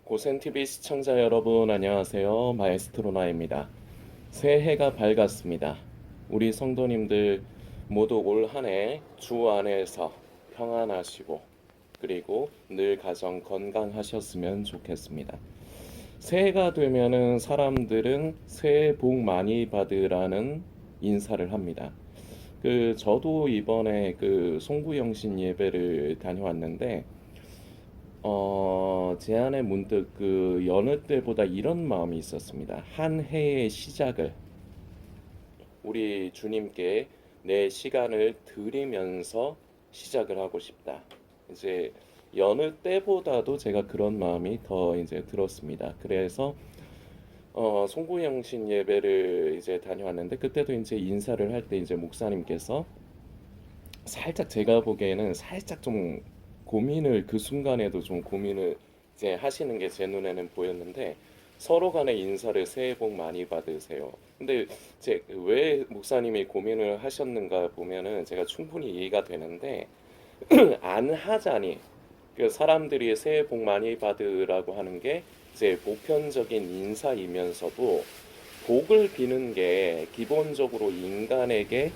고센TV 시청자 여러분 안녕하세요. 마에스트로나입니다. 새해가 밝았습니다. 우리 성도님들 모두 올 한 해 주 안에서 평안하시고 그리고 늘 가정 건강하셨으면 좋겠습니다. 새해가 되면은 사람들은 새해 복 많이 받으라는 인사를 합니다. 저도 이번에 송구영신 예배를 다녀왔는데 제 안에 문득 여느 때보다 이런 마음이 있었습니다. 한 해의 시작을 우리 주님께 내 시간을 드리면서 시작을 하고 싶다. 이제 여느 때보다도 제가 그런 마음이 더 이제 들었습니다. 그래서 송구영신 예배를 이제 다녀왔는데 그때도 이제 인사를 할 때 이제 목사님께서 살짝 제가 보기에는 살짝 좀 고민을 그 순간에도 좀 고민을 이제 하시는 게 제 눈에는 보였는데 서로 간의 인사를 새해 복 많이 받으세요. 근데 제 왜 목사님이 고민을 하셨는가 보면은 제가 충분히 이해가 되는데 안 하자니 사람들이 새해 복 많이 받으라고 하는 게 이제 보편적인 인사이면서도 복을 비는 게 기본적으로 인간에게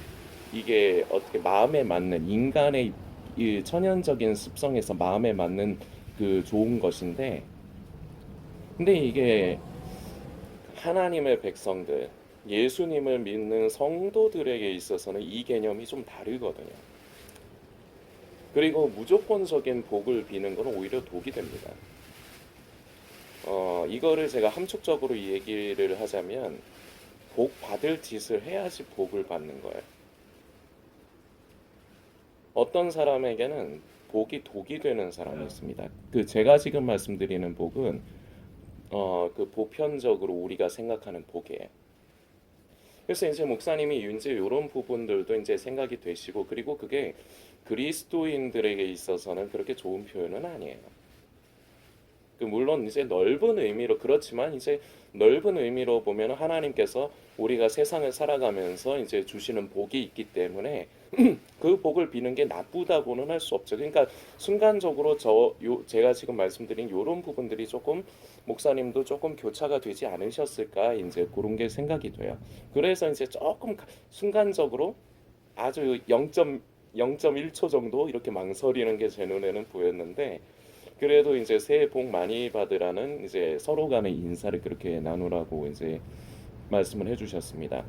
이게 어떻게 마음에 맞는 인간의 이 천연적인 습성에서 마음에 맞는 좋은 것인데 근데 이게 하나님의 백성들 예수님을 믿는 성도들에게 있어서는 이 개념이 좀 다르거든요. 그리고 무조건적인 복을 비는 것은 오히려 독이 됩니다. 이거를 제가 함축적으로 얘기를 하자면 복 받을 짓을 해야지 복을 받는 거예요. 어떤 사람에게는 복이 독이 되는 사람이 있습니다. 제가 지금 말씀드리는 복은 보편적으로 우리가 생각하는 복이에요. 그래서 이제 목사님이 이제 이런 부분들도 이제 생각이 되시고 그리고 그게 그리스도인들에게 있어서는 그렇게 좋은 표현은 아니에요. 물론 이제 넓은 의미로 그렇지만 이제 넓은 의미로 보면 하나님께서 우리가 세상을 살아가면서 이제 주시는 복이 있기 때문에 그 복을 비는 게 나쁘다고는 할 수 없죠. 그러니까 순간적으로 제가 지금 말씀드린 이런 부분들이 조금 목사님도 조금 교차가 되지 않으셨을까 이제 그런 게 생각이 돼요. 그래서 이제 조금 순간적으로 아주 0.1초 정도 이렇게 망설이는 게 제 눈에는 보였는데 그래도 이제 새해 복 많이 받으라는 이제 서로 간의 인사를 그렇게 나누라고 이제 말씀을 해주셨습니다.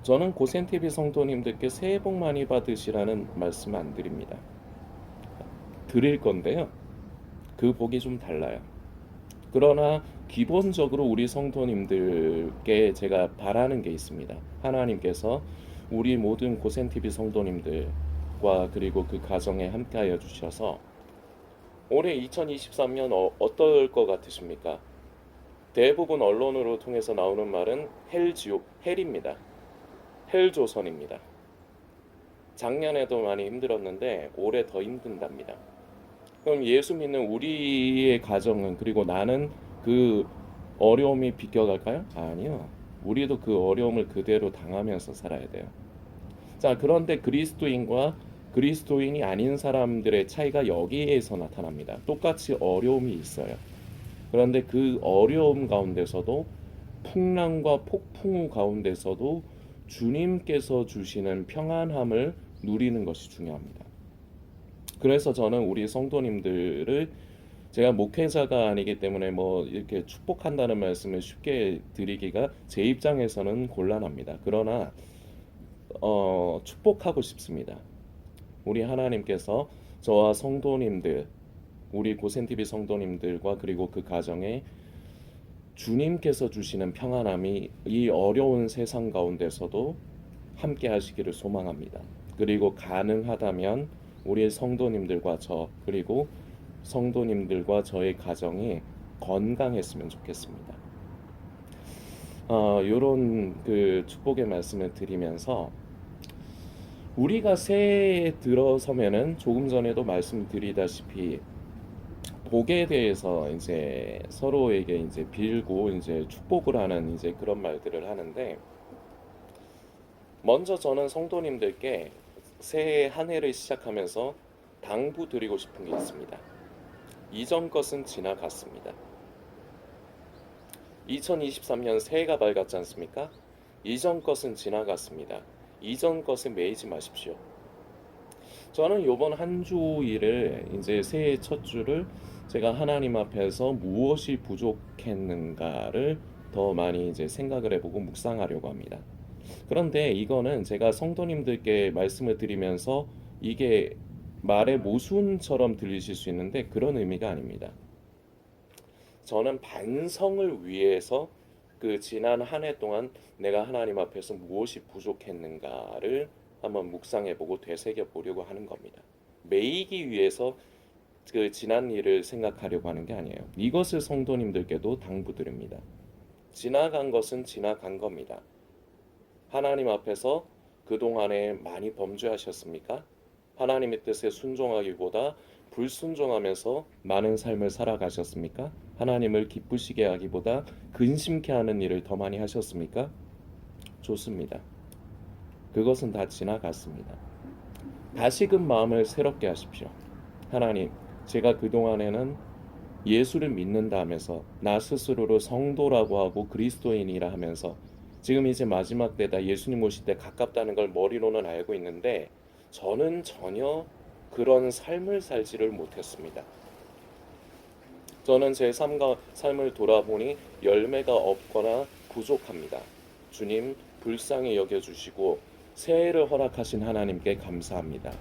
저는 고센TV 성도님들께 새해 복 많이 받으시라는 말씀 안 드립니다. 드릴 건데요. 그 복이 좀 달라요. 그러나 기본적으로 우리 성도님들께 제가 바라는 게 있습니다. 하나님께서 우리 모든 고센TV 성도님들과 그리고 그 가정에 함께하여 주셔서 올해 2023년 어떨 것 같으십니까? 대부분 언론으로 통해서 나오는 말은 헬입니다. 헬조선입니다. 작년에도 많이 힘들었는데 올해 더 힘든답니다. 그럼 예수 믿는 우리의 가정은 그리고 나는 그 어려움이 비껴갈까요? 아니요. 우리도 그 어려움을 그대로 당하면서 살아야 돼요. 자, 그런데 그리스도인과 그리스도인이 아닌 사람들의 차이가 여기에서 나타납니다. 똑같이 어려움이 있어요. 그런데 그 어려움 가운데서도 풍랑과 폭풍우 가운데서도 주님께서 주시는 평안함을 누리는 것이 중요합니다. 그래서 저는 우리 성도님들을 제가 목회자가 아니기 때문에 뭐 이렇게 축복한다는 말씀을 쉽게 드리기가 제 입장에서는 곤란합니다. 그러나 축복하고 싶습니다. 우리 하나님께서 저와 성도님들, 우리 고센TV 성도님들과 그리고 그 가정에 주님께서 주시는 평안함이 이 어려운 세상 가운데서도 함께 하시기를 소망합니다. 그리고 가능하다면 우리 성도님들과 저 그리고 성도님들과 저의 가정이 건강했으면 좋겠습니다. 이런 축복의 말씀을 드리면서 우리가 새해에 들어서면은 조금 전에도 말씀드리다시피 복에 대해서 이제 서로에게 이제 빌고 이제 축복을 하는 이제 그런 말들을 하는데 먼저 저는 성도님들께 새해 한 해를 시작하면서 당부드리고 싶은 게 있습니다. 이전 것은 지나갔습니다. 2023년 새해가 밝았지 않습니까? 이전 것은 지나갔습니다. 이전 것에 매이지 마십시오. 저는 요번 한 주일을 이제 새해 첫 주를 제가 하나님 앞에서 무엇이 부족했는가를 더 많이 이제 생각을 해보고 묵상하려고 합니다. 그런데 이거는 제가 성도님들께 말씀을 드리면서 이게 말의 모순처럼 들리실 수 있는데 그런 의미가 아닙니다. 저는 반성을 위해서 그 지난 한 해 동안 내가 하나님 앞에서 무엇이 부족했는가를 한번 묵상해보고 되새겨보려고 하는 겁니다. 매이기 위해서 그 지난 일을 생각하려고 하는 게 아니에요. 이것을 성도님들께도 당부드립니다. 지나간 것은 지나간 겁니다. 하나님 앞에서 그동안에 많이 범죄하셨습니까? 하나님의 뜻에 순종하기보다 불순종하면서 많은 삶을 살아가셨습니까? 하나님을 기쁘시게 하기보다 근심케 하는 일을 더 많이 하셨습니까? 좋습니다. 그것은 다 지나갔습니다. 다시금 마음을 새롭게 하십시오. 하나님, 제가 그동안에는 예수를 믿는다 하면서 나 스스로를 성도라고 하고 그리스도인이라 하면서 지금 이제 마지막 때다, 예수님 오실 때 가깝다는 걸 머리로는 알고 있는데 저는 전혀 그런 삶을 살지를 못했습니다. 저는 제 삶을 돌아보니 열매가 없거나 부족합니다. 주님 불쌍히 여겨주시고 새해를 허락하신 하나님께 감사합니다.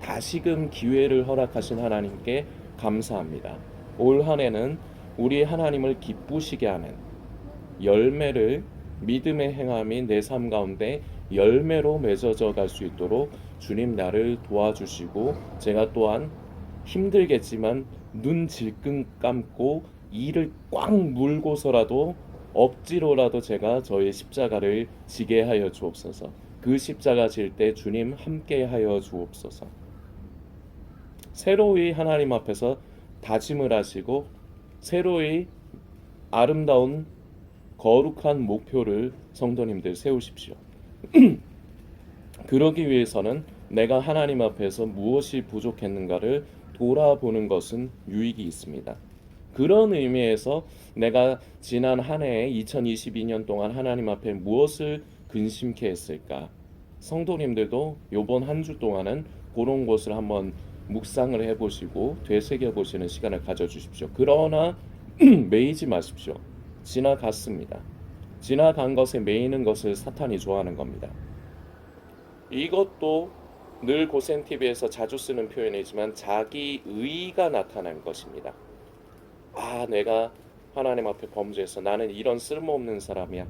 다시금 기회를 허락하신 하나님께 감사합니다. 올 한 해는 우리 하나님을 기쁘시게 하는 열매를 믿음의 행함이 내 삶 가운데 열매로 맺어져 갈 수 있도록 주님 나를 도와주시고 제가 또한 힘들겠지만 눈 질끈 감고 이를 꽉 물고서라도 억지로라도 제가 저의 십자가를 지게 하여 주옵소서. 그 십자가 질 때 주님 함께 하여 주옵소서. 새로이 하나님 앞에서 다짐을 하시고 새로이 아름다운 거룩한 목표를 성도님들 세우십시오. 그러기 위해서는 내가 하나님 앞에서 무엇이 부족했는가를 돌아보는 것은 유익이 있습니다. 그런 의미에서 내가 지난 한 해 2022년 동안 하나님 앞에 무엇을 근심케 했을까? 성도님들도 요번 한 주 동안은 그런 것을 한번 묵상을 해보시고 되새겨보시는 시간을 가져주십시오. 그러나 매이지 마십시오. 지나갔습니다. 지나간 것에 매이는 것을 사탄이 좋아하는 겁니다. 이것도 늘 고센TV에서 자주 쓰는 표현이지만 자기의가 나타난 것입니다. 내가 하나님 앞에 범죄해서 나는 이런 쓸모없는 사람이야.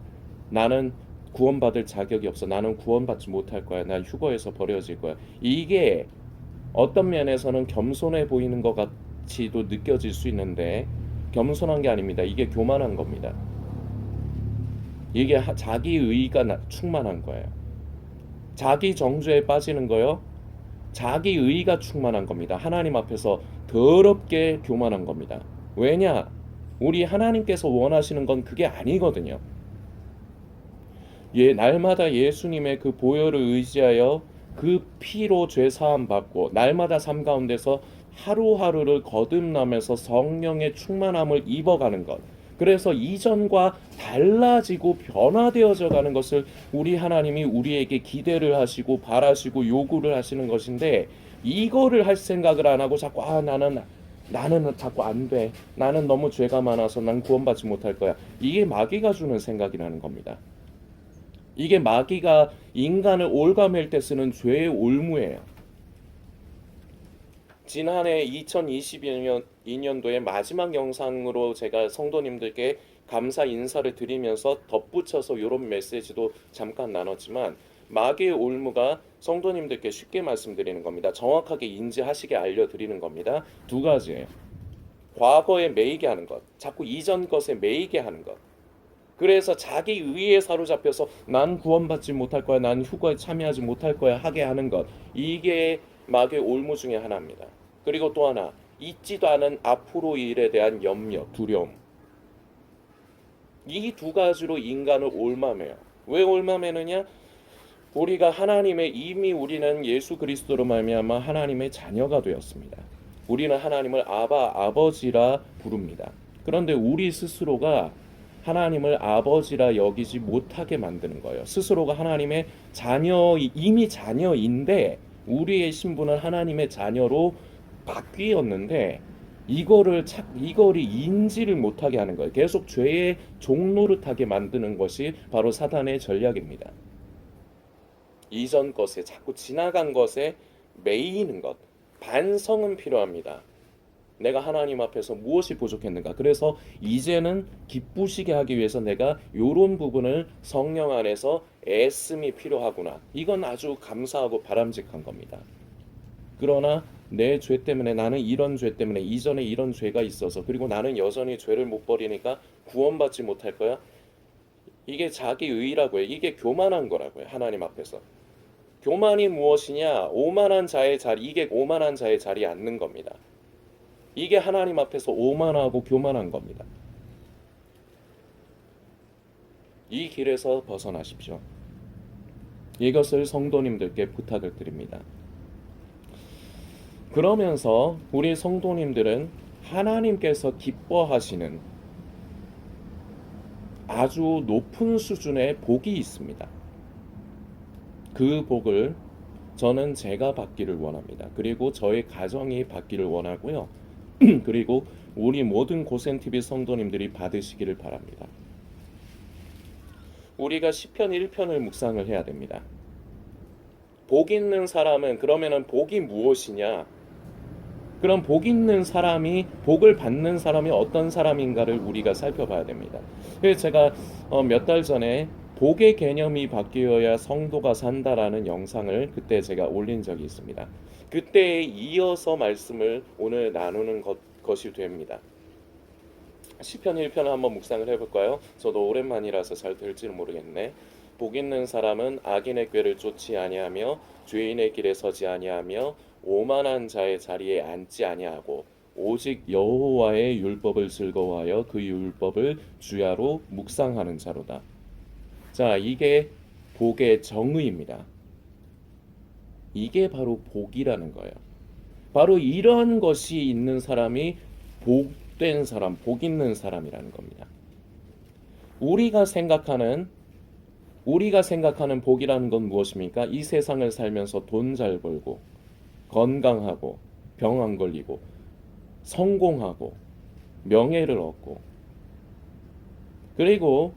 나는 구원받을 자격이 없어. 나는 구원받지 못할 거야. 난 휴거에서 버려질 거야. 이게 어떤 면에서는 겸손해 보이는 것 같이도 느껴질 수 있는데 겸손한 게 아닙니다. 이게 교만한 겁니다. 이게 자기의가 충만한 거예요. 자기 정죄에 빠지는 거요. 자기의가 충만한 겁니다. 하나님 앞에서 더럽게 교만한 겁니다. 왜냐? 우리 하나님께서 원하시는 건 그게 아니거든요. 날마다 예수님의 그 보혈을 의지하여 그 피로 죄 사함 받고 날마다 삶 가운데서 하루하루를 거듭나면서 성령의 충만함을 입어가는 것. 그래서 이전과 달라지고 변화되어져 가는 것을 우리 하나님이 우리에게 기대를 하시고 바라시고 요구를 하시는 것인데 이거를 할 생각을 안 하고 자꾸 나는 자꾸 안 돼. 나는 너무 죄가 많아서 난 구원받지 못할 거야. 이게 마귀가 주는 생각이라는 겁니다. 이게 마귀가 인간을 올가맬 때 쓰는 죄의 올무예요. 지난해 2022년도의 마지막 영상으로 제가 성도님들께 감사 인사를 드리면서 덧붙여서 이런 메시지도 잠깐 나눴지만 마귀의 올무가 성도님들께 쉽게 말씀드리는 겁니다. 정확하게 인지하시게 알려드리는 겁니다. 두 가지예요. 과거에 매이게 하는 것, 자꾸 이전 것에 매이게 하는 것. 그래서 자기 의에 사로잡혀서 난 구원받지 못할 거야, 난 휴거에 참여하지 못할 거야 하게 하는 것. 이게 마귀의 올무 중에 하나입니다. 그리고 또 하나, 있지도 않은 앞으로 일에 대한 염려, 두려움. 이 두 가지로 인간을 올마매요. 왜 올마매느냐? 우리가 이미 우리는 예수 그리스도로 말미암아 하나님의 자녀가 되었습니다. 우리는 하나님을 아버지라 부릅니다. 그런데 우리 스스로가 하나님을 아버지라 여기지 못하게 만드는 거예요. 스스로가 하나님의 자녀, 이미 자녀인데 우리의 신분은 하나님의 자녀로 바뀌었는데 이거를 인지를 못하게 하는 거예요. 계속 죄의 종노릇하게 만드는 것이 바로 사단의 전략입니다. 이전 것에 자꾸 지나간 것에 매이는 것. 반성은 필요합니다. 내가 하나님 앞에서 무엇이 부족했는가. 그래서 이제는 기쁘시게 하기 위해서 내가 이런 부분을 성령 안에서 애씀이 필요하구나. 이건 아주 감사하고 바람직한 겁니다. 그러나 내 죄 때문에, 나는 이런 죄 때문에 이전에 이런 죄가 있어서, 그리고 나는 여전히 죄를 못 버리니까 구원받지 못할 거야. 이게 자기 의라고 해요. 이게 교만한 거라고요. 하나님 앞에서. 교만이 무엇이냐? 오만한 자의 자리, 이게 오만한 자의 자리에 앉는 겁니다. 이게 하나님 앞에서 오만하고 교만한 겁니다. 이 길에서 벗어나십시오. 이것을 성도님들께 부탁을 드립니다. 그러면서 우리 성도님들은 하나님께서 기뻐하시는 아주 높은 수준의 복이 있습니다. 그 복을 저는 제가 받기를 원합니다. 그리고 저의 가정이 받기를 원하고요. 그리고 우리 모든 고센TV 성도님들이 받으시기를 바랍니다. 우리가 시편 1편을 묵상을 해야 됩니다. 복 있는 사람은, 그러면은 복이 무엇이냐? 그럼 복 있는 사람이, 복을 받는 사람이 어떤 사람인가를 우리가 살펴봐야 됩니다. 그래서 제가 몇 달 전에 복의 개념이 바뀌어야 성도가 산다라는 영상을 그때 제가 올린 적이 있습니다. 그때에 이어서 말씀을 오늘 나누는 것이 됩니다. 시편 1편 한번 묵상을 해볼까요? 저도 오랜만이라서 잘 될지는 모르겠네. 복 있는 사람은 악인의 꾀를 쫓지 아니하며 죄인의 길에 서지 아니하며 오만한 자의 자리에 앉지 아니하고 오직 여호와의 율법을 즐거워하여 그 율법을 주야로 묵상하는 자로다. 자, 이게 복의 정의입니다. 이게 바로 복이라는 거예요. 바로 이런 것이 있는 사람이 복된 사람, 복 있는 사람이라는 겁니다. 우리가 생각하는 복이라는 건 무엇입니까? 이 세상을 살면서 돈 잘 벌고 건강하고 병 안 걸리고 성공하고 명예를 얻고, 그리고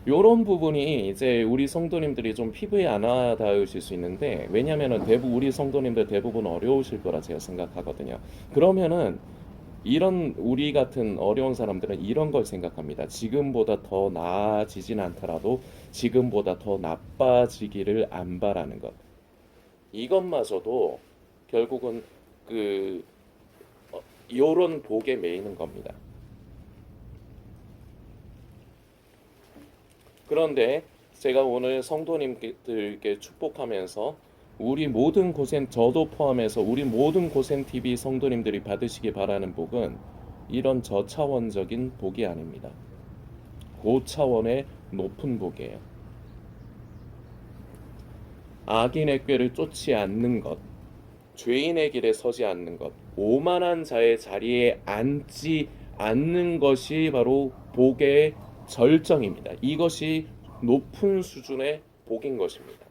요런 부분이 이제 우리 성도님들이 좀 피부에 안 와닿으실 수 있는데, 왜냐면은 우리 성도님들 대부분 어려우실 거라 제가 생각하거든요. 그러면은 이런 우리 같은 어려운 사람들은 이런 걸 생각합니다. 지금보다 더 나아지진 않더라도 지금보다 더 나빠지기를 안 바라는 것. 이것마저도 결국은 요런 복에 매이는 겁니다. 그런데 제가 오늘 성도님들께 축복하면서 우리 모든 저도 포함해서 우리 모든 고센TV 성도님들이 받으시기 바라는 복은 이런 저차원적인 복이 아닙니다. 고차원의 높은 복이에요. 악인의 꾀를 쫓지 않는 것, 죄인의 길에 서지 않는 것, 오만한 자의 자리에 앉지 않는 것이 바로 복의 절정입니다. 이것이 높은 수준의 복인 것입니다.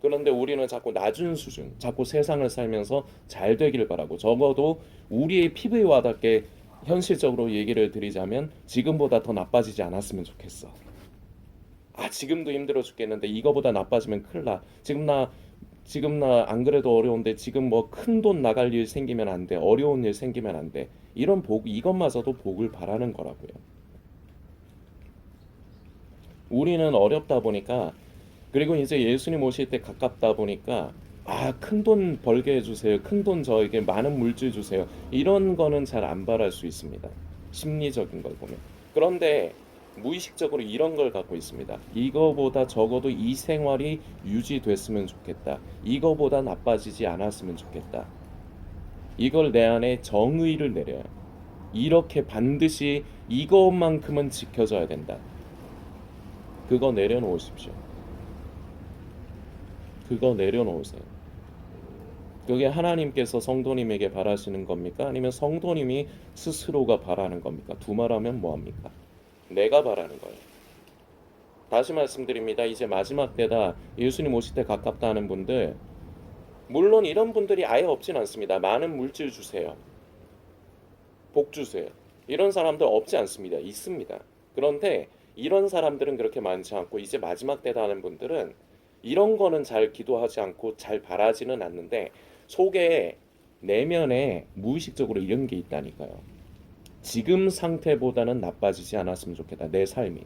그런데 우리는 자꾸 낮은 수준, 자꾸 세상을 살면서 잘 되기를 바라고, 적어도 우리의 피부에 와닿게 현실적으로 얘기를 드리자면 지금보다 더 나빠지지 않았으면 좋겠어. 지금도 힘들어 죽겠는데 이거보다 나빠지면 큰일 나. 지금 나 안 그래도 어려운데 지금 뭐 큰 돈 나갈 일 생기면 안 돼. 어려운 일 생기면 안 돼. 이런 복, 이것마저도 복을 바라는 거라고요. 우리는 어렵다 보니까, 그리고 이제 예수님 오실 때 가깝다 보니까 큰 돈 벌게 해주세요. 큰 돈 저에게 많은 물질 주세요. 이런 거는 잘 안 바랄 수 있습니다. 심리적인 걸 보면. 그런데 무의식적으로 이런 걸 갖고 있습니다. 이거보다 적어도 이 생활이 유지됐으면 좋겠다. 이거보다 나빠지지 않았으면 좋겠다. 이걸 내 안에 정의를 내려요. 이렇게 반드시 이것만큼은 지켜져야 된다. 그거 내려놓으십시오. 그거 내려놓으세요. 그게 하나님께서 성도님에게 바라시는 겁니까? 아니면 성도님이 스스로가 바라는 겁니까? 두 말하면 뭐합니까? 내가 바라는 거예요. 다시 말씀드립니다. 이제 마지막 때다. 예수님 오실 때 가깝다 하는 분들, 물론 이런 분들이 아예 없진 않습니다. 많은 물질 주세요. 복 주세요. 이런 사람들 없지 않습니다. 있습니다. 그런데 이런 사람들은 그렇게 많지 않고 이제 마지막 때다 하는 분들은 이런 거는 잘 기도하지 않고 잘 바라지는 않는데 속에 내면에 무의식적으로 이런 게 있다니까요. 지금 상태보다는 나빠지지 않았으면 좋겠다. 내 삶이.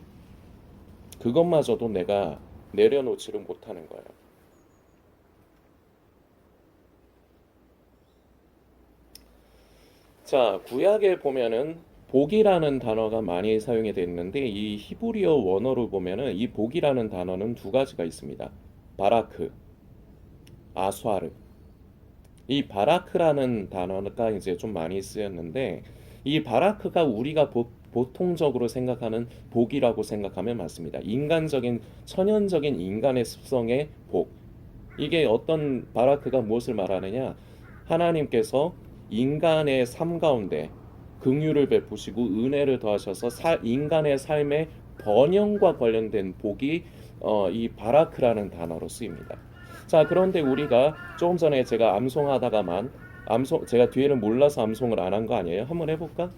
그것마저도 내가 내려놓지를 못하는 거예요. 자, 구약에 보면은 복이라는 단어가 많이 사용이 됐는데 이 히브리어 원어로 보면은 이 복이라는 단어는 두 가지가 있습니다. 바라크, 아수아르. 이 바라크라는 단어가 이제 좀 많이 쓰였는데 이 바라크가 우리가 보통적으로 생각하는 복이라고 생각하면 맞습니다. 인간적인 천연적인 인간의 습성의 복. 이게 어떤 바라크가 무엇을 말하느냐? 하나님께서 인간의 삶 가운데 긍휼을 베푸시고 은혜를 더하셔서 인간의 삶의 번영과 관련된 복이 이 바라크라는 단어로 쓰입니다. 자, 그런데 우리가 조금 전에 제가 암송하다가만 제가 뒤에는 몰라서 암송을 안 한 거 아니에요? 한번 해볼까?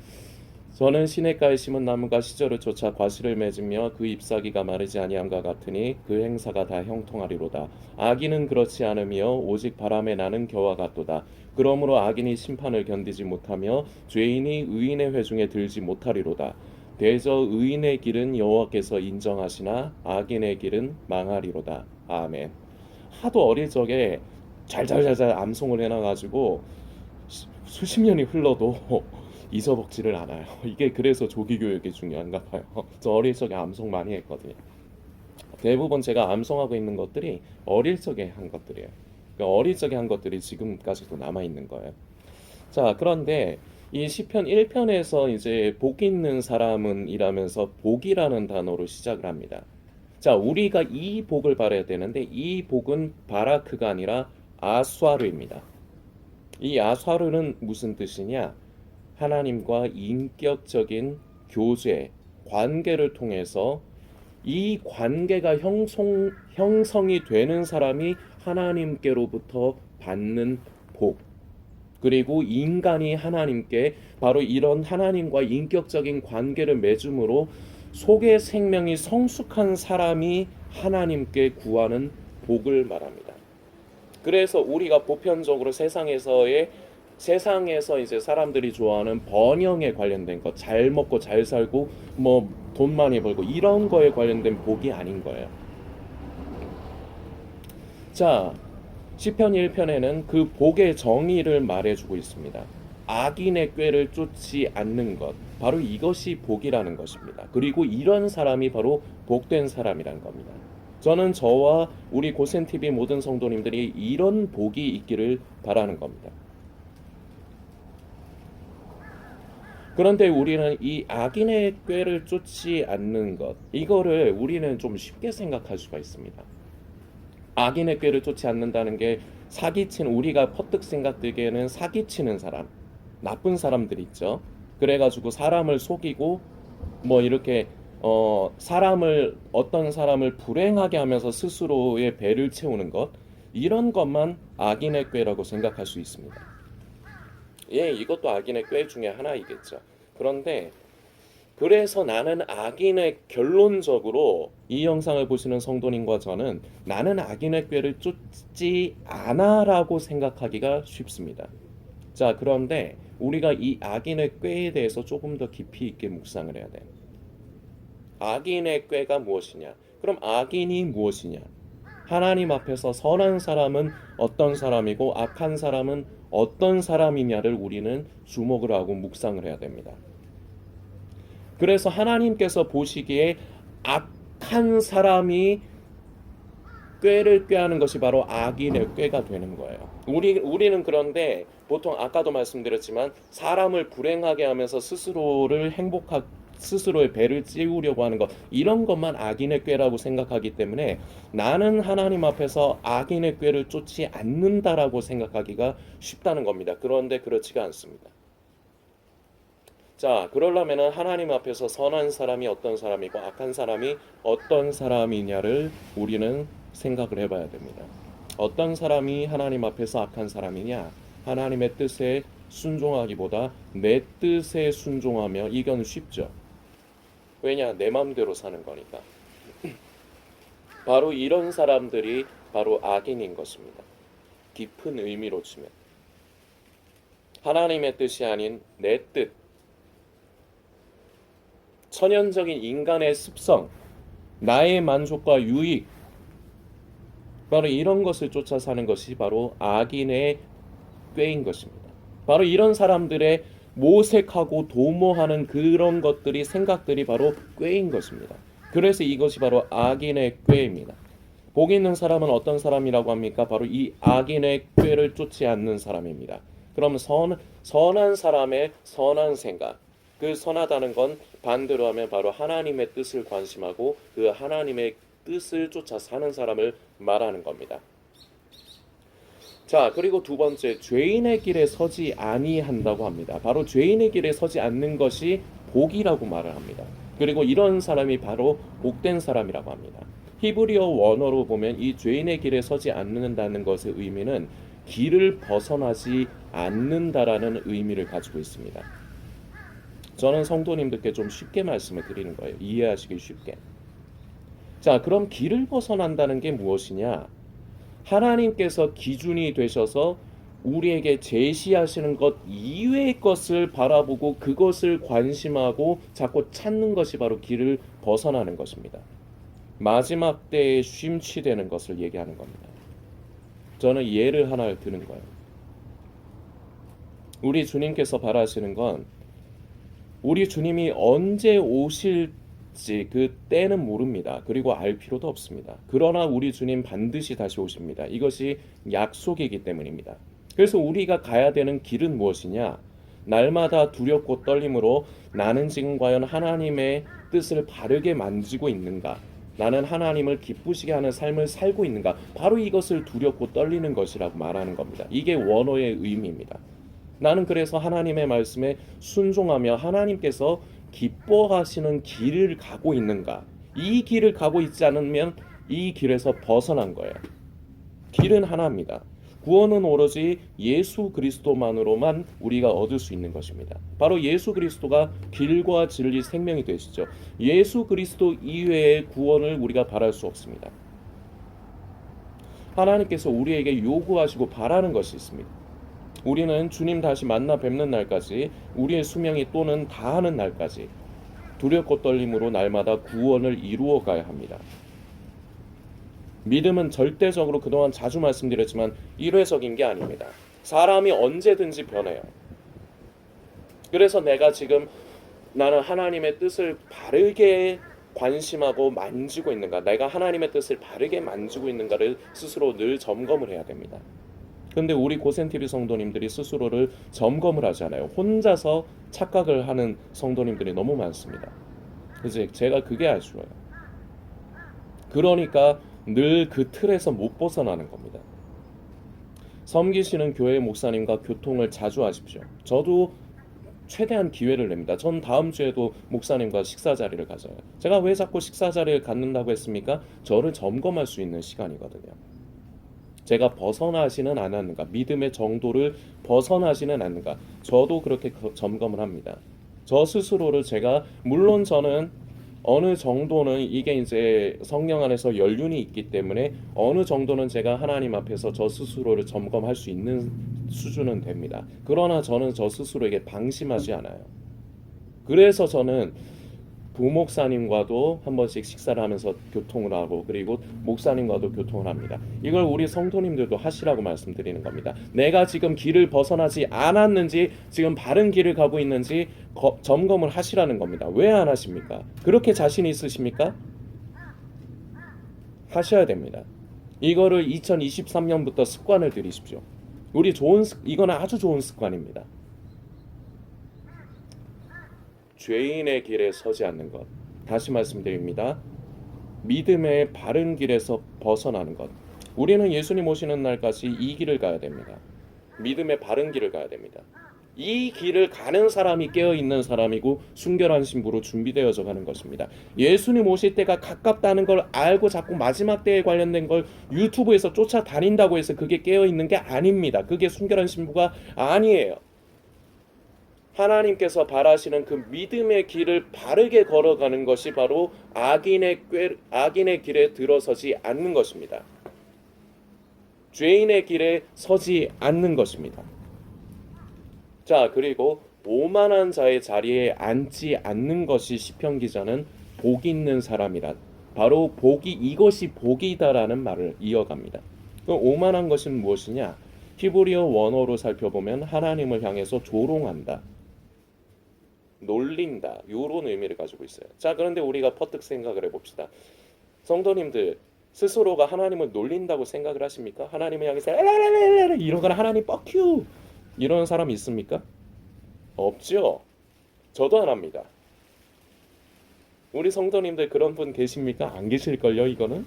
저는 시냇가에 심은 나무가 시절을 쫓아 과실을 맺으며 그 잎사귀가 마르지 아니함과 같으니 그 행사가 다 형통하리로다. 악인은 그렇지 않으며 오직 바람에 나는 겨와 같도다. 그러므로 악인이 심판을 견디지 못하며 죄인이 의인의 회중에 들지 못하리로다. 대저 의인의 길은 여호와께서 인정하시나 악인의 길은 망하리로다. 아멘. 하도 어릴 적에 잘잘잘잘 암송을 해놔가지고 수십 년이 흘러도 잊어먹지를 않아요. 이게 그래서 조기 교육이 중요한가 봐요. 저 어릴 적에 암송 많이 했거든요. 대부분 제가 암송하고 있는 것들이 어릴 적에 한 것들이에요. 그러니까 어릴 적에 한 것들이 지금까지도 남아 있는 거예요. 자, 그런데 이 시편 1편에서 이제 복 있는 사람은 이라면서 복이라는 단어로 시작을 합니다. 자, 우리가 이 복을 바라야 되는데 이 복은 바라크가 아니라 아수아르입니다. 이 아수아르는 무슨 뜻이냐? 하나님과 인격적인 교제, 관계를 통해서 이 관계가 형성이 되는 사람이 하나님께로부터 받는 복. 그리고 인간이 하나님께 바로 이런 하나님과 인격적인 관계를 맺음으로 속의 생명이 성숙한 사람이 하나님께 구하는 복을 말합니다. 그래서 우리가 보편적으로 세상에서 이제 사람들이 좋아하는 번영에 관련된 것, 잘 먹고 잘 살고 뭐 돈 많이 벌고 이런 거에 관련된 복이 아닌 거예요. 자, 시편 1편에는 그 복의 정의를 말해주고 있습니다. 악인의 꾀를 쫓지 않는 것, 바로 이것이 복이라는 것입니다. 그리고 이런 사람이 바로 복된 사람이란 겁니다. 저는 저와 우리 고센TV 모든 성도님들이 이런 복이 있기를 바라는 겁니다. 그런데 우리는 이 악인의 꾀를 쫓지 않는 것, 이거를 우리는 좀 쉽게 생각할 수가 있습니다. 악인의 꾀를 쫓지 않는다는 게 우리가 퍼뜩 생각되기에는 사기치는 사람, 나쁜 사람들 있죠. 그래가지고 사람을 속이고 뭐 이렇게 어떤 사람을 불행하게 하면서 스스로의 배를 채우는 것, 이런 것만 악인의 꾀라고 생각할 수 있습니다. 예, 이것도 악인의 꾀 중에 하나이겠죠. 그런데 그래서 나는 결론적으로 이 영상을 보시는 성도님과 저는 나는 악인의 꾀를 쫓지 않아라고 생각하기가 쉽습니다. 자, 그런데 우리가 이 악인의 꾀에 대해서 조금 더 깊이 있게 묵상을 해야 돼요. 악인의 꾀가 무엇이냐? 그럼 악인이 무엇이냐? 하나님 앞에서 선한 사람은 어떤 사람이고 악한 사람은 어떤 사람이냐를 우리는 주목을 하고 묵상을 해야 됩니다. 그래서 하나님께서 보시기에 악한 사람이 꾀를 꾀하는 것이 바로 악인의 꾀가 되는 거예요. 우리는 그런데 보통 아까도 말씀드렸지만 사람을 불행하게 하면서 스스로의 배를 찌우려고 하는 것, 이런 것만 악인의 꾀라고 생각하기 때문에 나는 하나님 앞에서 악인의 꾀를 쫓지 않는다라고 생각하기가 쉽다는 겁니다. 그런데 그렇지가 않습니다. 자, 그러려면은 하나님 앞에서 선한 사람이 어떤 사람이고 악한 사람이 어떤 사람이냐를 우리는 생각을 해봐야 됩니다. 어떤 사람이 하나님 앞에서 악한 사람이냐? 하나님의 뜻에 순종하기보다 내 뜻에 순종하며 이건 쉽죠. 왜냐? 내 마음대로 사는 거니까. 바로 이런 사람들이 바로 악인인 것입니다. 깊은 의미로 치면 하나님의 뜻이 아닌 내 뜻, 천연적인 인간의 습성, 나의 만족과 유익, 바로 이런 것을 쫓아 사는 것이 바로 악인의 꾀인 것입니다. 바로 이런 사람들의 모색하고 도모하는 그런 것들이 생각들이 바로 꾀인 것입니다. 그래서 이것이 바로 악인의 꾀입니다. 복 있는 사람은 어떤 사람이라고 합니까? 바로 이 악인의 꾀를 쫓지 않는 사람입니다. 그럼 선한 사람의 선한 생각, 그 선하다는 건 반대로 하면 바로 하나님의 뜻을 관심하고 그 하나님의 뜻을 쫓아 사는 사람을 말하는 겁니다. 자, 그리고 두 번째, 죄인의 길에 서지 아니한다고 합니다. 바로 죄인의 길에 서지 않는 것이 복이라고 말을 합니다. 그리고 이런 사람이 바로 복된 사람이라고 합니다. 히브리어 원어로 보면 이 죄인의 길에 서지 않는다는 것의 의미는 길을 벗어나지 않는다라는 의미를 가지고 있습니다. 저는 성도님들께 좀 쉽게 말씀을 드리는 거예요. 이해하시기 쉽게. 자, 그럼 길을 벗어난다는 게 무엇이냐? 하나님께서 기준이 되셔서 우리에게 제시하시는 것 이외의 것을 바라보고 그것을 관심하고 자꾸 찾는 것이 바로 길을 벗어나는 것입니다. 마지막 때에 쉼취되는 것을 얘기하는 겁니다. 저는 예를 하나 드는 거예요. 우리 주님께서 바라시는 건 우리 주님이 언제 오실지 그 때는 모릅니다. 그리고 알 필요도 없습니다. 그러나 우리 주님 반드시 다시 오십니다. 이것이 약속이기 때문입니다. 그래서 우리가 가야 되는 길은 무엇이냐? 날마다 두렵고 떨림으로 나는 지금 과연 하나님의 뜻을 바르게 만지고 있는가? 나는 하나님을 기쁘시게 하는 삶을 살고 있는가? 바로 이것을 두렵고 떨리는 것이라고 말하는 겁니다. 이게 원어의 의미입니다. 나는 그래서 하나님의 말씀에 순종하며 하나님께서 기뻐하시는 길을 가고 있는가? 이 길을 가고 있지 않으면 이 길에서 벗어난 거예요. 길은 하나입니다. 구원은 오로지 예수 그리스도만으로만 우리가 얻을 수 있는 것입니다. 바로 예수 그리스도가 길과 진리 생명이 되시죠. 예수 그리스도 이외의 구원을 우리가 바랄 수 없습니다. 하나님께서 우리에게 요구하시고 바라는 것이 있습니다. 우리는 주님 다시 만나 뵙는 날까지 우리의 수명이 또는 다하는 날까지 두렵고 떨림으로 날마다 구원을 이루어 가야 합니다. 믿음은 절대적으로 그동안 자주 말씀드렸지만 일회적인 게 아닙니다. 사람이 언제든지 변해요. 그래서 내가 지금 나는 하나님의 뜻을 바르게 관심하고 만지고 있는가, 내가 하나님의 뜻을 바르게 만지고 있는가를 스스로 늘 점검을 해야 됩니다. 근데 우리 고센TV 성도님들이 스스로를 점검을 하지 않아요. 혼자서 착각을 하는 성도님들이 너무 많습니다. 그래서 제가 그게 아쉬워요. 그러니까 늘 그 틀에서 못 벗어나는 겁니다. 섬기시는 교회 목사님과 교통을 자주 하십시오. 저도 최대한 기회를 냅니다. 전 다음 주에도 목사님과 식사 자리를 가져요. 제가 왜 자꾸 식사 자리를 갖는다고 했습니까? 저를 점검할 수 있는 시간이거든요. 제가 벗어나지는 않았는가, 믿음의 정도를 벗어나지는 않는가, 저도 그렇게 점검을 합니다. 저 스스로를 제가, 물론 저는 어느 정도는 이게 이제 성령 안에서 연륜이 있기 때문에 어느 정도는 제가 하나님 앞에서 저 스스로를 점검할 수 있는 수준은 됩니다. 그러나 저는 저 스스로에게 방심하지 않아요. 그래서 저는 부목사님과도 한 번씩 식사를 하면서 교통을 하고, 그리고 목사님과도 교통을 합니다. 이걸 우리 성도님들도 하시라고 말씀드리는 겁니다. 내가 지금 길을 벗어나지 않았는지, 지금 바른 길을 가고 있는지 점검을 하시라는 겁니다. 왜 안 하십니까? 그렇게 자신 있으십니까? 하셔야 됩니다. 이거를 2023년부터 습관을 들이십시오. 이건 아주 좋은 습관입니다. 죄인의 길에 서지 않는 것. 다시 말씀드립니다. 믿음의 바른 길에서 벗어나는 것. 우리는 예수님 오시는 날까지 이 길을 가야 됩니다. 믿음의 바른 길을 가야 됩니다. 이 길을 가는 사람이 깨어있는 사람이고 순결한 신부로 준비되어져 가는 것입니다. 예수님 오실 때가 가깝다는 걸 알고 자꾸 마지막 때에 관련된 걸 유튜브에서 쫓아다닌다고 해서 그게 깨어있는 게 아닙니다. 그게 순결한 신부가 아니에요. 하나님께서 바라시는 그 믿음의 길을 바르게 걸어가는 것이 바로 악인의 길에 들어서지 않는 것입니다. 죄인의 길에 서지 않는 것입니다. 자, 그리고 오만한 자의 자리에 앉지 않는 것이 시편 기자는 복 있는 사람이라, 바로 이것이 복이다라는 말을 이어갑니다. 그 오만한 것은 무엇이냐? 히브리어 원어로 살펴보면 하나님을 향해서 조롱한다, 놀린다, 이런 의미를 가지고 있어요. 자, 그런데 우리가 퍼뜩 생각을 해봅시다. 성도님들 스스로가 하나님을 놀린다고 생각을 하십니까? 하나님을 향해서 이러거나 하나님 뻑큐 이런 사람이 있습니까? 없죠. 저도 안 합니다. 우리 성도님들 그런 분 계십니까? 안 계실걸요, 이거는?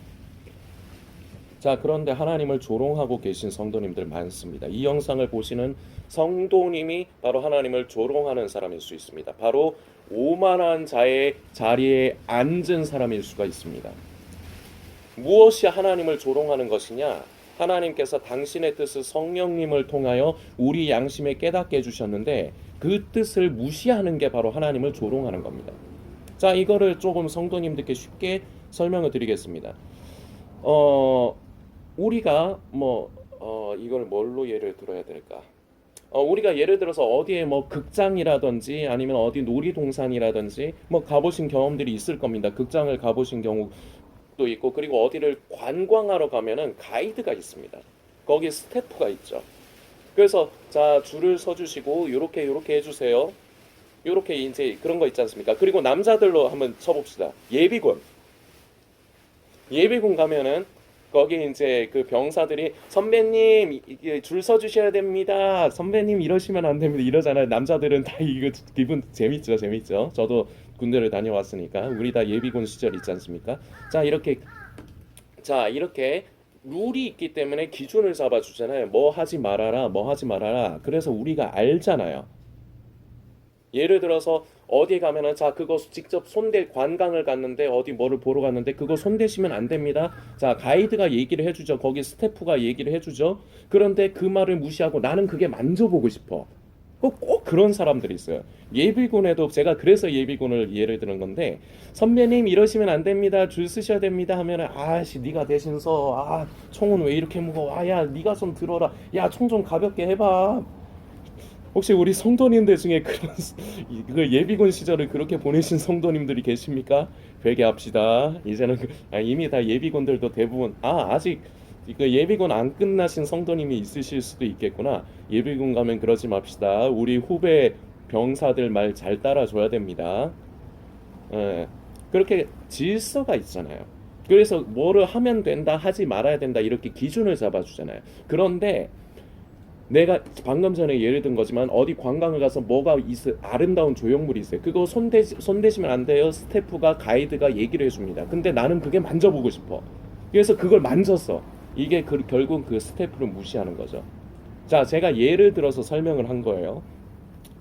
자, 그런데 하나님을 조롱하고 계신 성도님들 많습니다. 이 영상을 보시는 성도님이 바로 하나님을 조롱하는 사람일 수 있습니다. 바로 오만한 자의 자리에 앉은 사람일 수가 있습니다. 무엇이 하나님을 조롱하는 것이냐? 하나님께서 당신의 뜻을 성령님을 통하여 우리 양심에 깨닫게 해주셨는데 그 뜻을 무시하는 게 바로 하나님을 조롱하는 겁니다. 자, 이거를 조금 성도님들께 쉽게 설명을 드리겠습니다. 우리가 이걸 뭘로 예를 들어야 될까? 우리가 예를 들어서 어디에 극장이라든지 아니면 어디 놀이동산이라든지 가보신 경험들이 있을 겁니다. 극장을 가보신 경우도 있고, 그리고 어디를 관광하러 가면은 가이드가 있습니다. 거기 스태프가 있죠. 그래서 자, 줄을 서주시고 요렇게 해주세요. 요렇게 이제 그런 거 있지 않습니까? 그리고 남자들로 한번 쳐봅시다. 예비군 가면은 거기 이제 그 병사들이 선배님 이게 줄 서주셔야 됩니다. 선배님 이러시면 안 됩니다. 이러잖아요. 남자들은 다 이거 기분 재밌죠. 저도 군대를 다녀왔으니까 우리 다 예비군 시절 있지 않습니까? 자, 이렇게 룰이 있기 때문에 기준을 잡아주잖아요. 뭐 하지 말아라. 그래서 우리가 알잖아요. 예를 들어서 어디 가면은 자, 그거 직접 손댈, 관광을 갔는데 어디 뭐를 보러 갔는데 그거 손대시면 안 됩니다. 자, 가이드가 얘기를 해주죠. 거기 스태프가 얘기를 해주죠. 그런데 그 말을 무시하고 나는 그게 만져보고 싶어. 꼭 그런 사람들이 있어요. 예비군에도 제가 그래서 예비군을 예를 드는 건데, 선배님 이러시면 안 됩니다. 줄 서셔야 됩니다 하면은 아씨 네가 대신 서. 총은 왜 이렇게 무거워? 야 네가 좀 들어라. 야, 총 좀 가볍게 해봐. 혹시 우리 성도님들 중에 그런 그 예비군 시절을 그렇게 보내신 성도님들이 계십니까? 회개합시다. 이제는 이미 다 예비군들도 대부분 아직 그 예비군 안 끝나신 성도님이 있으실 수도 있겠구나. 예비군 가면 그러지 맙시다. 우리 후배 병사들 말 잘 따라줘야 됩니다. 그렇게 질서가 있잖아요. 그래서 뭐를 하면 된다, 하지 말아야 된다 이렇게 기준을 잡아주잖아요. 그런데 내가 방금 전에 예를 든 거지만 어디 관광을 가서 뭐가 있어, 아름다운 조형물이 있어요. 그거 손대시면 안 돼요. 스태프가 가이드가 얘기를 해줍니다. 근데 나는 그게 만져보고 싶어. 그래서 그걸 만졌어. 이게 결국 그 스태프를 무시하는 거죠. 자, 제가 예를 들어서 설명을 한 거예요.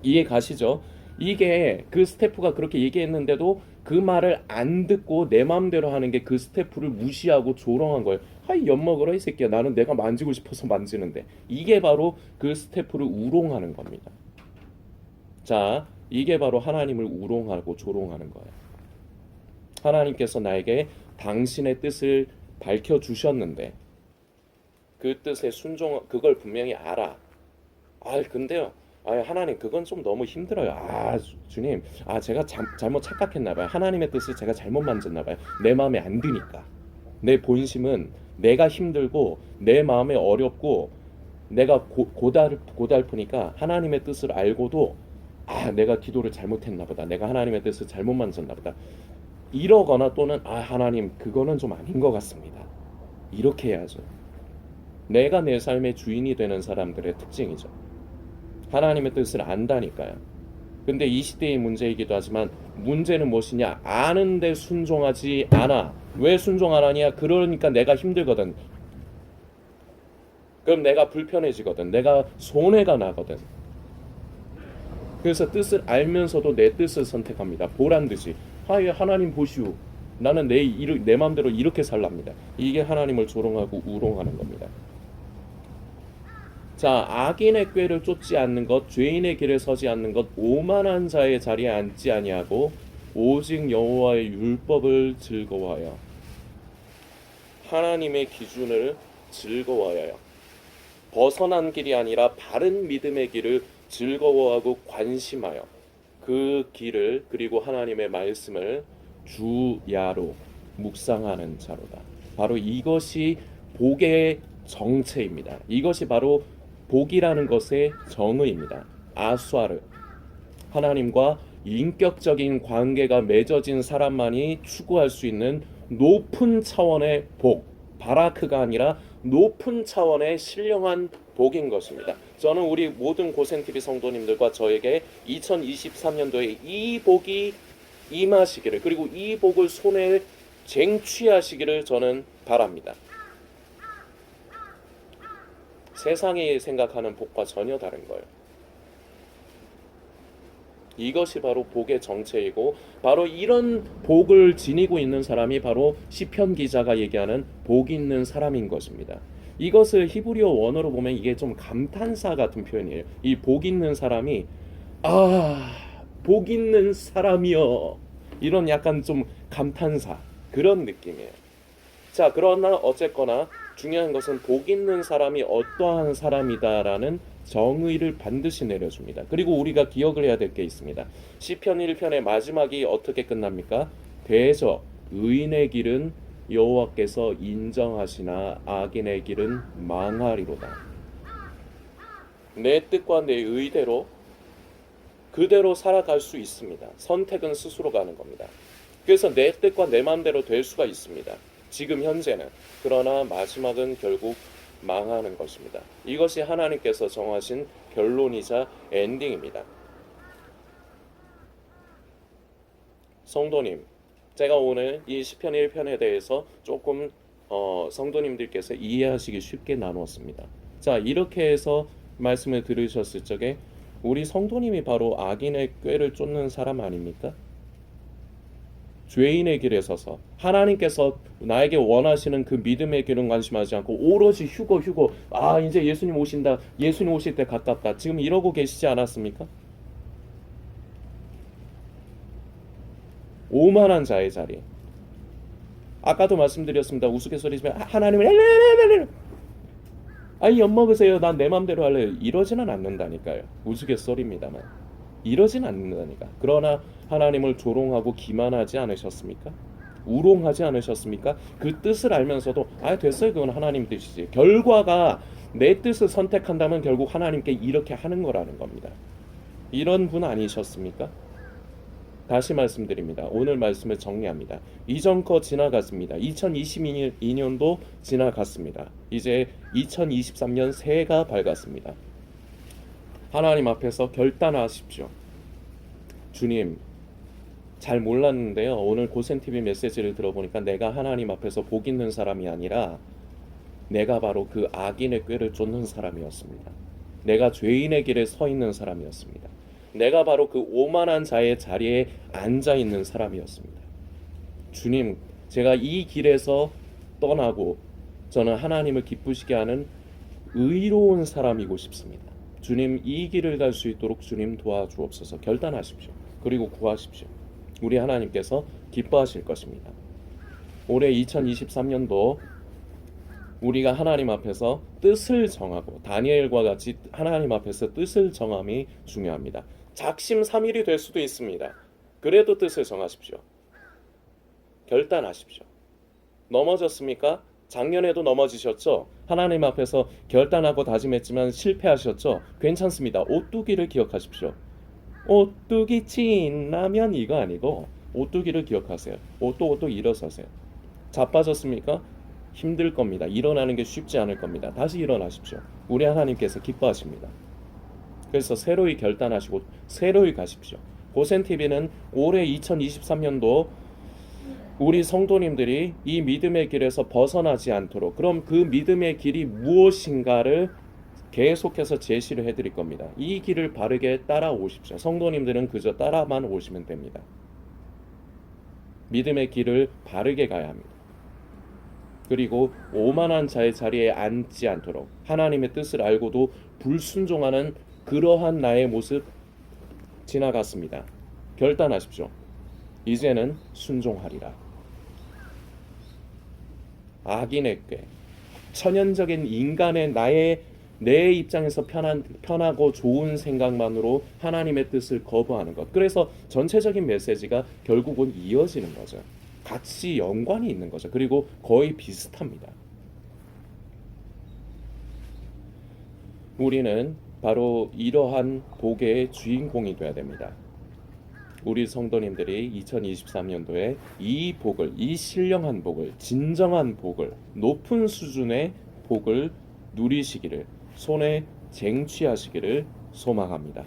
이해 가시죠? 이게 그 스태프가 그렇게 얘기했는데도 그 말을 안 듣고 내 마음대로 하는 게 그 스태프를 무시하고 조롱한 거예요. 하이 엿먹으라 이 새끼야. 나는 내가 만지고 싶어서 만지는데. 이게 바로 그 스태프를 우롱하는 겁니다. 자, 이게 바로 하나님을 우롱하고 조롱하는 거예요. 하나님께서 나에게 당신의 뜻을 밝혀주셨는데 그 뜻에 그걸 분명히 알아. 근데요, 하나님 그건 좀 너무 힘들어요. 주님, 제가 잘못 착각했나봐요. 하나님의 뜻을 제가 잘못 만졌나봐요. 내 마음에 안 드니까. 내 본심은 내가 힘들고 내 마음에 어렵고 내가 고달프니까 하나님의 뜻을 알고도 내가 기도를 잘못했나보다. 내가 하나님의 뜻을 잘못 만졌나보다. 이러거나 또는 하나님 그거는 좀 아닌 것 같습니다. 이렇게 해야죠. 내가 내 삶의 주인이 되는 사람들의 특징이죠. 하나님의 뜻을 안다니까요. 근데 이 시대의 문제이기도 하지만 문제는 무엇이냐? 아는데 순종하지 않아. 왜 순종 안 하냐? 그러니까 내가 힘들거든. 그럼 내가 불편해지거든. 내가 손해가 나거든. 그래서 뜻을 알면서도 내 뜻을 선택합니다. 보란 듯이 하나님 보시오. 나는 내 마음대로 이렇게 살랍니다. 이게 하나님을 조롱하고 우롱하는 겁니다. 자, 악인의 꾀를 쫓지 않는 것, 죄인의 길에 서지 않는 것, 오만한 자의 자리에 앉지 아니하고 오직 여호와의 율법을 즐거워하여 하나님의 기준을 즐거워하여 벗어난 길이 아니라 바른 믿음의 길을 즐거워하고 관심하여 그 길을 그리고 하나님의 말씀을 주야로 묵상하는 자로다. 바로 이것이 복의 정체입니다. 이것이 바로 복이라는 것의 정의입니다. 아수아르, 하나님과 인격적인 관계가 맺어진 사람만이 추구할 수 있는 높은 차원의 복, 바라크가 아니라 높은 차원의 신령한 복인 것입니다. 저는 우리 모든 고센TV 성도님들과 저에게 2023년도에 이 복이 임하시기를, 그리고 이 복을 손에 쟁취하시기를 저는 바랍니다. 세상이 생각하는 복과 전혀 다른 거예요. 이것이 바로 복의 정체이고, 바로 이런 복을 지니고 있는 사람이 바로 시편 기자가 얘기하는 복 있는 사람인 것입니다. 이것을 히브리어 원어로 보면 이게 좀 감탄사 같은 표현이에요. 이 복 있는 사람이 복 있는 사람이여, 이런 약간 좀 감탄사 그런 느낌이에요. 자, 그러나 어쨌거나 중요한 것은 복 있는 사람이 어떠한 사람이다라는 정의를 반드시 내려줍니다. 그리고 우리가 기억을 해야 될 게 있습니다. 시편 1편의 마지막이 어떻게 끝납니까? 대저 의인의 길은 여호와께서 인정하시나 악인의 길은 망하리로다. 내 뜻과 내 의대로 그대로 살아갈 수 있습니다. 선택은 스스로 가는 겁니다. 그래서 내 뜻과 내 마음대로 될 수가 있습니다. 지금 현재는. 그러나 마지막은 결국 망하는 것입니다. 이것이 하나님께서 정하신 결론이자 엔딩입니다. 성도님, 제가 오늘 이 시편 1편에 대해서 조금 성도님들께서 이해하시기 쉽게 나누었습니다. 자, 이렇게 해서 말씀을 들으셨을 적에 우리 성도님이 바로 악인의 꾀를 쫓는 사람 아닙니까? 죄인의 길에 서서 하나님께서 나에게 원하시는 그 믿음의 길은 관심하지 않고 오로지 휴거 이제 예수님 오신다, 예수님 오실 때 가깝다, 지금 이러고 계시지 않았습니까? 오만한 자의 자리. 아까도 말씀드렸습니다. 우스갯소리지만 하나님을 아니 엿먹으세요, 난 내 맘대로 할래요, 이러지는 않는다니까요. 우스갯소리입니다만 이러진 않는다니까. 그러나 하나님을 조롱하고 기만하지 않으셨습니까? 우롱하지 않으셨습니까? 그 뜻을 알면서도 됐어요, 그건 하나님 뜻이지. 결과가 내 뜻을 선택한다면 결국 하나님께 이렇게 하는 거라는 겁니다. 이런 분 아니셨습니까? 다시 말씀드립니다. 오늘 말씀을 정리합니다. 이전 거 지나갔습니다. 2022년도 지나갔습니다. 이제 2023년 새해가 밝았습니다. 하나님 앞에서 결단하십시오. 주님, 잘 몰랐는데요, 오늘 고센TV 메시지를 들어보니까 내가 하나님 앞에서 복 있는 사람이 아니라 내가 바로 그 악인의 꾀를 쫓는 사람이었습니다. 내가 죄인의 길에 서 있는 사람이었습니다. 내가 바로 그 오만한 자의 자리에 앉아 있는 사람이었습니다. 주님, 제가 이 길에서 떠나고 저는 하나님을 기쁘시게 하는 의로운 사람이고 싶습니다. 주님, 이 길을 갈 수 있도록 주님 도와주옵소서. 결단하십시오. 그리고 구하십시오. 우리 하나님께서 기뻐하실 것입니다. 올해 2023년도 우리가 하나님 앞에서 뜻을 정하고 다니엘과 같이 하나님 앞에서 뜻을 정함이 중요합니다. 작심삼일이 될 수도 있습니다. 그래도 뜻을 정하십시오. 결단하십시오. 넘어졌습니까? 작년에도 넘어지셨죠? 하나님 앞에서 결단하고 다짐했지만 실패하셨죠? 괜찮습니다. 오뚜기를 기억하십시오. 오뚜기 찐라면 이거 아니고 오뚜기를 기억하세요. 오똑오똑 일어서세요. 자빠졌습니까? 힘들 겁니다. 일어나는 게 쉽지 않을 겁니다. 다시 일어나십시오. 우리 하나님께서 기뻐하십니다. 그래서 새로이 결단하시고 새로이 가십시오. 고센TV는 올해 2023년도 우리 성도님들이 이 믿음의 길에서 벗어나지 않도록, 그럼 그 믿음의 길이 무엇인가를 계속해서 제시를 해드릴 겁니다. 이 길을 바르게 따라오십시오. 성도님들은 그저 따라만 오시면 됩니다. 믿음의 길을 바르게 가야 합니다. 그리고 오만한 자의 자리에 앉지 않도록 하나님의 뜻을 알고도 불순종하는 그러한 나의 모습 지나갔습니다. 결단하십시오. 이제는 순종하리라. 악인의 꾀, 천연적인 인간의 내 입장에서 편하고 좋은 생각만으로 하나님의 뜻을 거부하는 것. 그래서 전체적인 메시지가 결국은 이어지는 거죠. 같이 연관이 있는 거죠. 그리고 거의 비슷합니다. 우리는 바로 이러한 복의 주인공이 되어야 됩니다. 우리 성도님들이 2023년도에 이 복을, 이 신령한 복을, 진정한 복을, 높은 수준의 복을 누리시기를, 손에 쟁취하시기를 소망합니다.